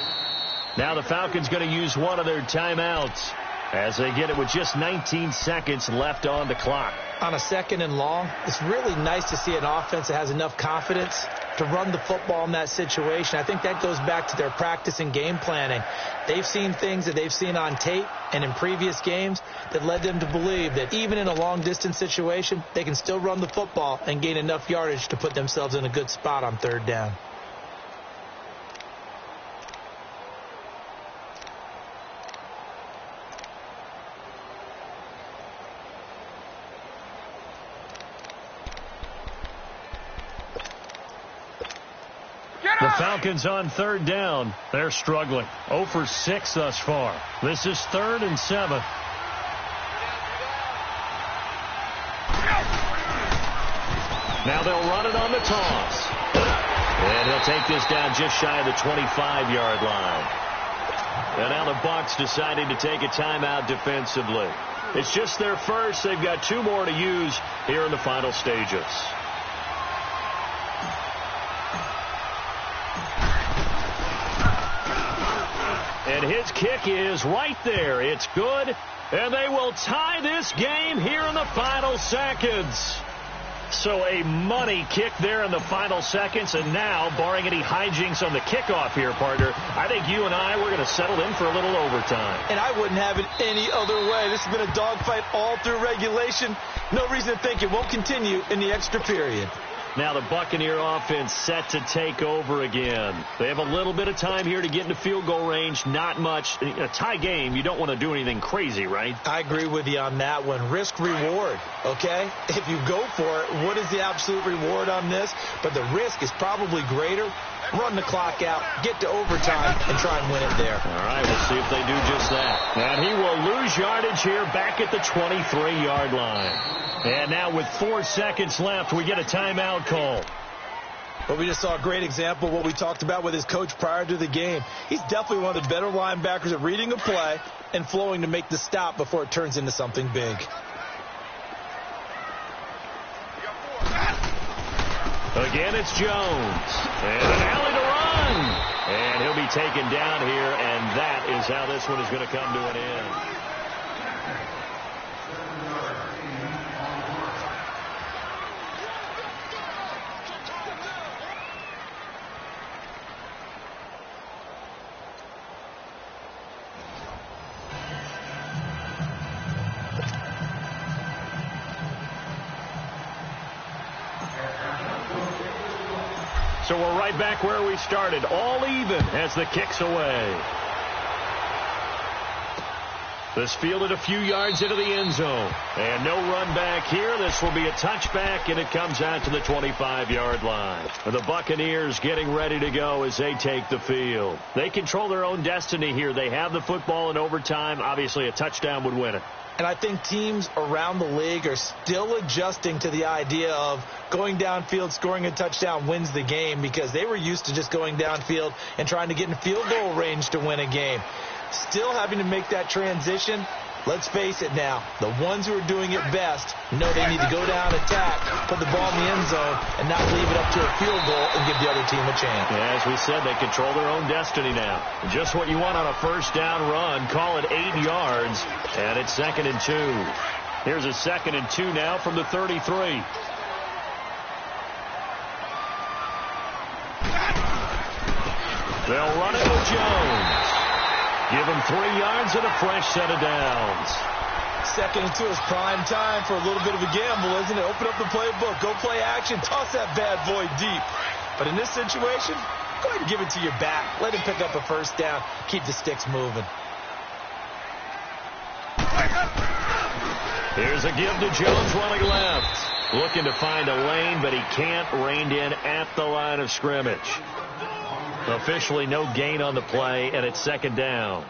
Now the Falcons going to use one of their timeouts as they get it with just 19 seconds left on the clock. On a 2nd and long, it's really nice to see an offense that has enough confidence to run the football in that situation. I think that goes back to their practice and game planning. They've seen things that they've seen on tape and in previous games that led them to believe that even in a long-distance situation, they can still run the football and gain enough yardage to put themselves in a good spot on 3rd down. The Falcons on 3rd down. They're struggling. 0 for 6 thus far. This is 3rd and 7. Now they'll run it on the toss. And he'll take this down just shy of the 25-yard line. And now the Bucs deciding to take a timeout defensively. It's just their first. They've got 2 more to use here in the final stages. And his kick is right there. It's good. And they will tie this game here in the final seconds. So a money kick there in the final seconds, and now, barring any hijinks on the kickoff here, partner, I think you and I, we're going to settle in for a little overtime. And I wouldn't have it any other way. This has been a dogfight all through regulation. No reason to think it won't continue in the extra period. Now the Buccaneer offense set to take over again. They have a little bit of time here to get into field goal range. Not much. In a tie game, you don't want to do anything crazy, right? I agree with you on that one. Risk reward, okay? If you go for it, what is the absolute reward on this? But the risk is probably greater. Run the clock out, get to overtime, and try and win it there. All right, we'll see if they do just that. And he will lose yardage here back at the 23-yard line. And now with 4 seconds left, we get a timeout call. Well, we just saw a great example of what we talked about with his coach prior to the game. He's definitely one of the better linebackers at reading a play and flowing to make the stop before it turns into something big. Again, it's Jones. And an alley to run. And he'll be taken down here, and that is how this one is going to come to an end. So we're right back where we started, all even as the kick's away. This fielded a few yards into the end zone. And no run back here. This will be a touchback, and it comes out to the 25-yard line. The Buccaneers getting ready to go as they take the field. They control their own destiny here. They have the football in overtime. Obviously, a touchdown would win it. And I think teams around the league are still adjusting to the idea of going downfield, scoring a touchdown wins the game, because they were used to just going downfield and trying to get in field goal range to win a game. Still having to make that transition. Let's face it now, the ones who are doing it best know they need to go down, attack, put the ball in the end zone, and not leave it up to a field goal and give the other team a chance. Yeah, as we said, they control their own destiny now. Just what you want on a first down run. Call it 8 yards, and it's 2nd and 2. Here's a 2nd and 2 now from the 33. They'll run it with Jones. Give him 3 yards and a fresh set of downs. 2nd and 2 is prime time for a little bit of a gamble, isn't it? Open up the playbook. Go play action. Toss that bad boy deep. But in this situation, go ahead and give it to your back. Let him pick up a first down. Keep the sticks moving. Here's a give to Jones running left. Looking to find a lane, but he can't. Reined in at the line of scrimmage. Officially no gain on the play, and it's 2nd down.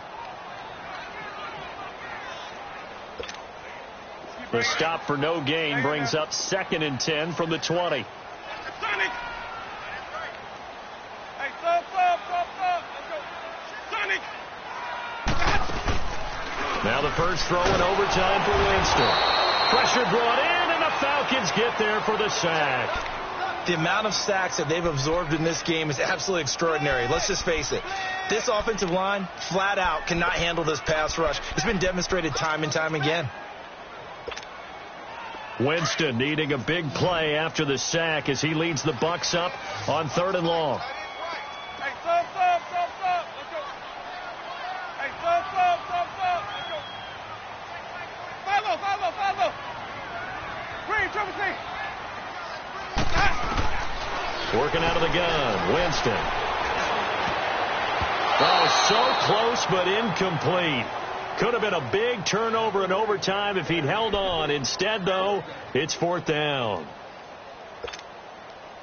The stop for no gain brings up 2nd and 10 from the 20. Now the first throw in overtime for Winston. Pressure brought in, and the Falcons get there for the sack. The amount of sacks that they've absorbed in this game is absolutely extraordinary. Let's just face it. This offensive line, flat out, cannot handle this pass rush. It's been demonstrated time and time again. Winston needing a big play after the sack as he leads the Bucs up on 3rd and long. Hey, stop. Let's go. Hey, stop. Let's go. Follow. Green, triple C. Working out of the gun, Winston. Oh, so close but incomplete. Could have been a big turnover in overtime if he'd held on. Instead, though, it's 4th down.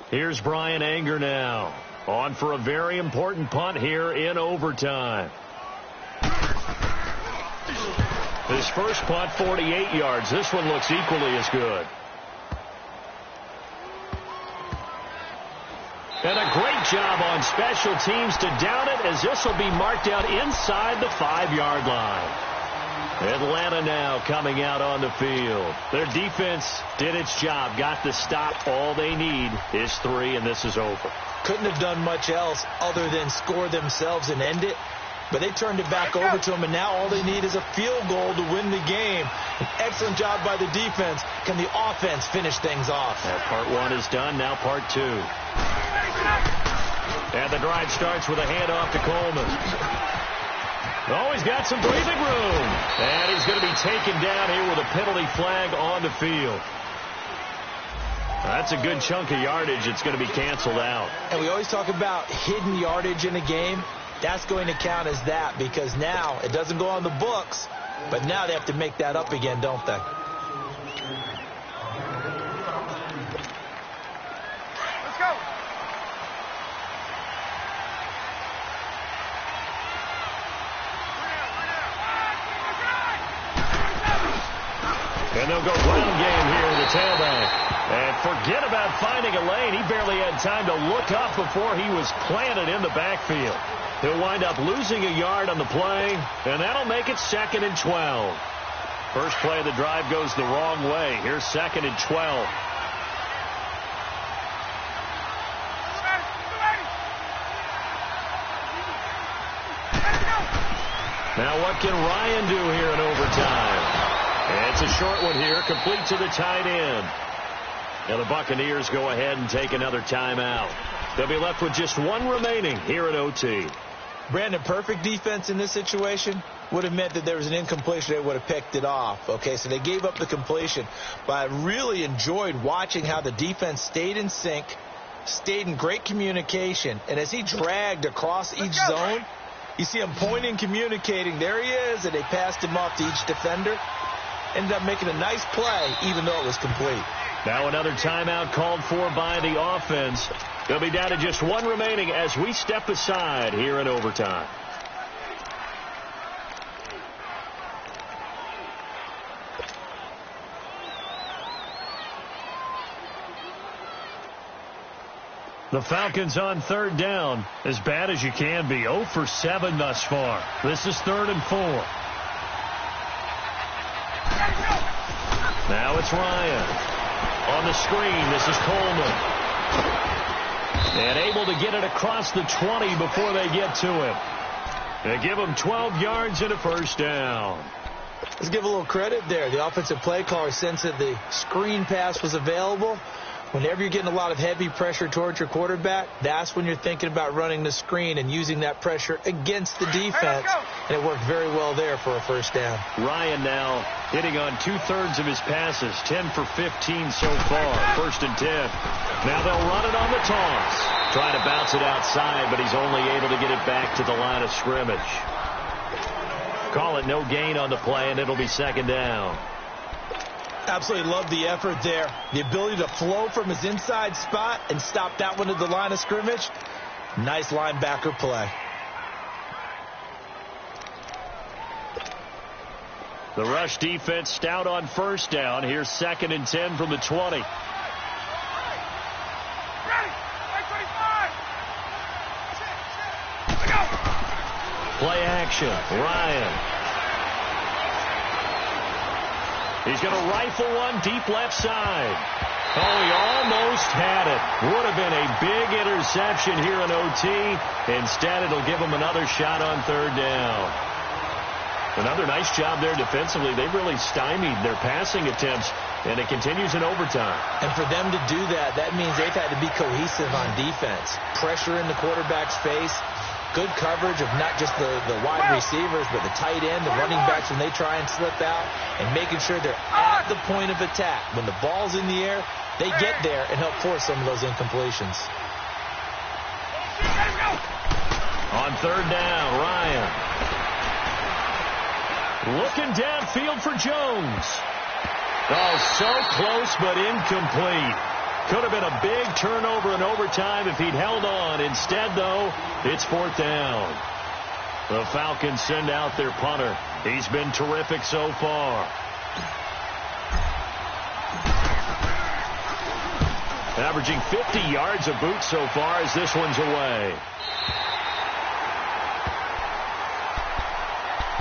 Here's Brian Anger now. On for a very important punt here in overtime. His first punt, 48 yards. This one looks equally as good. And a great job on special teams to down it, as this will be marked out inside the 5-yard line. Atlanta now coming out on the field. Their defense did its job, got the stop. All they need is 3, and this is over. Couldn't have done much else other than score themselves and end it. but they turned it back over to him, and now all they need is a field goal to win the game. An excellent job by the defense. Can the offense finish things off? Part one is done. Now part two. And the drive starts with a handoff to Coleman. Oh, he's got some breathing room. And he's going to be taken down here with a penalty flag on the field. That's a good chunk of yardage. It's going to be canceled out. And we always talk about hidden yardage in a game. That's going to count as that, because now it doesn't go on the books, but now they have to make that up again, don't they? Let's go. And they'll go ground game here in the tailback. And forget about finding a lane. He barely had time to look up before he was planted in the backfield. He'll wind up losing a yard on the play, and that'll make it 2nd and 12. First play of the drive goes the wrong way. Here's 2nd and 12. Now what can Ryan do here in overtime? It's a short one here, complete to the tight end. Now the Buccaneers go ahead and take another timeout. They'll be left with just one remaining here in OT. Brandon, perfect defense in this situation would have meant that there was an incompletion. They would have picked it off. Okay, so they gave up the completion. But I really enjoyed watching how the defense stayed in sync, stayed in great communication. And as he dragged across each zone, you see him pointing, communicating. There he is, and they passed him off to each defender. Ended up making a nice play, even though it was complete. Now another timeout called for by the offense. They'll be down to just one remaining as we step aside here in overtime. The Falcons on 3rd down, as bad as you can be. 0 for 7 thus far. This is 3rd and 4. Now it's Ryan. On the screen, this is Coleman. And able to get it across the 20 before they get to him. They give him 12 yards and a first down. Let's give a little credit there. The offensive play caller sensed that the screen pass was available. Whenever you're getting a lot of heavy pressure towards your quarterback, that's when you're thinking about running the screen and using that pressure against the defense. And it worked very well there for a first down. Ryan now hitting on 2/3 of his passes, 10 for 15 so far. 1st and 10. Now they'll run it on the toss. Trying to bounce it outside, but he's only able to get it back to the line of scrimmage. Call it no gain on the play, and it'll be 2nd down. Absolutely love the effort there. The ability to flow from his inside spot and stop that one at the line of scrimmage. Nice linebacker play. The rush defense stout on 1st down. Here's 2nd and 10 from the 20. Play action. Ryan. He's going to rifle one deep left side. Oh, he almost had it. Would have been a big interception here in OT. Instead, it'll give him another shot on 3rd down. Another nice job there defensively. They've really stymied their passing attempts, and it continues in overtime. And for them to do that, that means they've had to be cohesive on defense. Pressure in the quarterback's face. Good coverage of not just the wide receivers, but the tight end, the running backs when they try and slip out, and making sure they're at the point of attack. When the ball's in the air, they get there and help force some of those incompletions. On 3rd down, Ryan. Looking downfield for Jones. Oh, so close but incomplete. Could have been a big turnover in overtime if he'd held on. Instead, though, it's 4th down. The Falcons send out their punter. He's been terrific so far. Averaging 50 yards a boot so far as this one's away.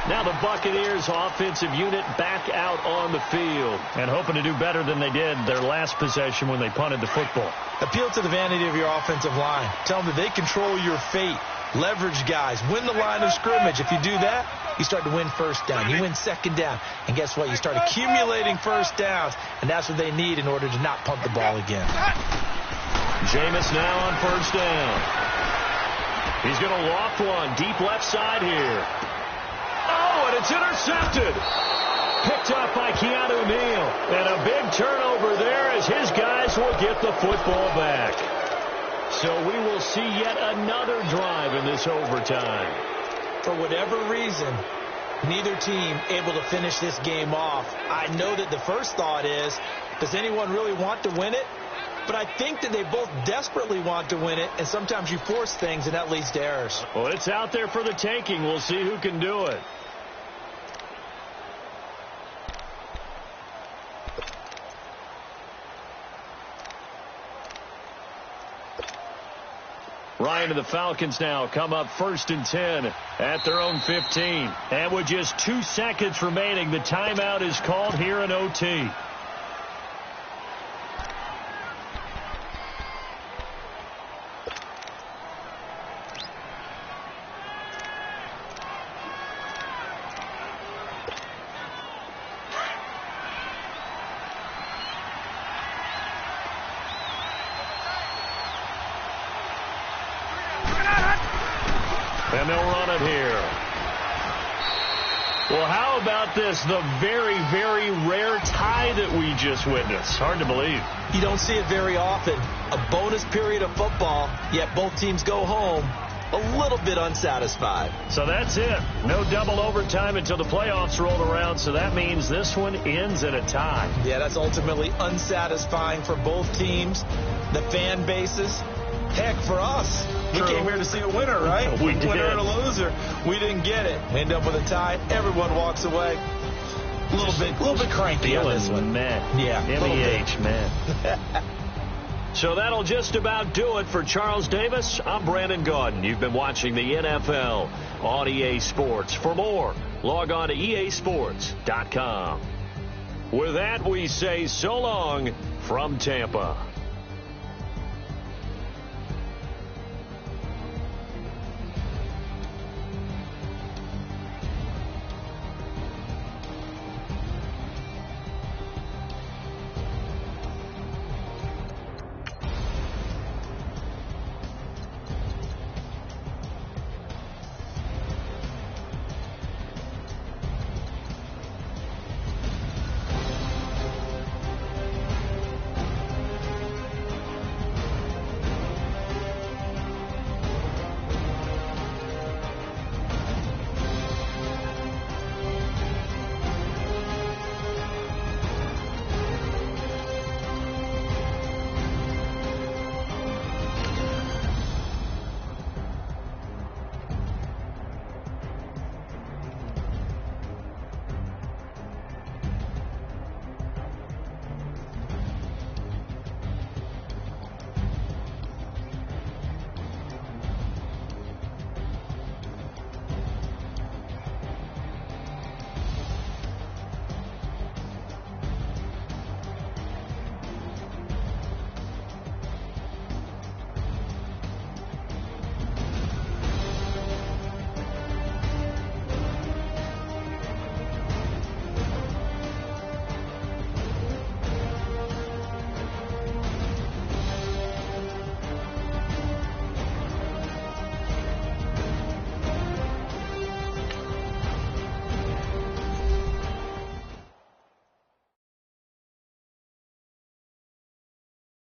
Now the Buccaneers offensive unit back out on the field and hoping to do better than they did their last possession when they punted the football. Appeal to the vanity of your offensive line. Tell them that they control your fate. Leverage guys. Win the line of scrimmage. If you do that, you start to win first down. You win second down. And guess what? You start accumulating first downs, and that's what they need in order to not punt the ball again. Jameis now on first down. He's going to loft one deep left side here. Oh, and it's intercepted. Picked up by Keanu Neal. And a big turnover there as his guys will get the football back. So we will see yet another drive in this overtime. For whatever reason, neither team able to finish this game off. I know that the first thought is, does anyone really want to win it? But I think that they both desperately want to win it, and sometimes you force things, and that leads to errors. Well, it's out there for the taking. We'll see who can do it. Ryan and the Falcons now come up 1st and 10 at their own 15. And with just 2 seconds remaining, the timeout is called here in OT. And they'll run it here. Well, how about this? The very, very rare tie that we just witnessed. Hard to believe. You don't see it very often. A bonus period of football, yet both teams go home a little bit unsatisfied. So that's it. No double overtime until the playoffs roll around, so that means this one ends in a tie. Yeah, that's ultimately unsatisfying for both teams, the fan bases. Heck, for us, we came here to see a winner, right? We did. Winner and a loser. We didn't get it. End up with a tie. Everyone walks away a little bit cranky on this one. Man. Yeah, MEH, man. So that'll just about do it for Charles Davis. I'm Brandon Gaudin. You've been watching the NFL on EA Sports. For more, log on to easports.com. With that, we say so long from Tampa.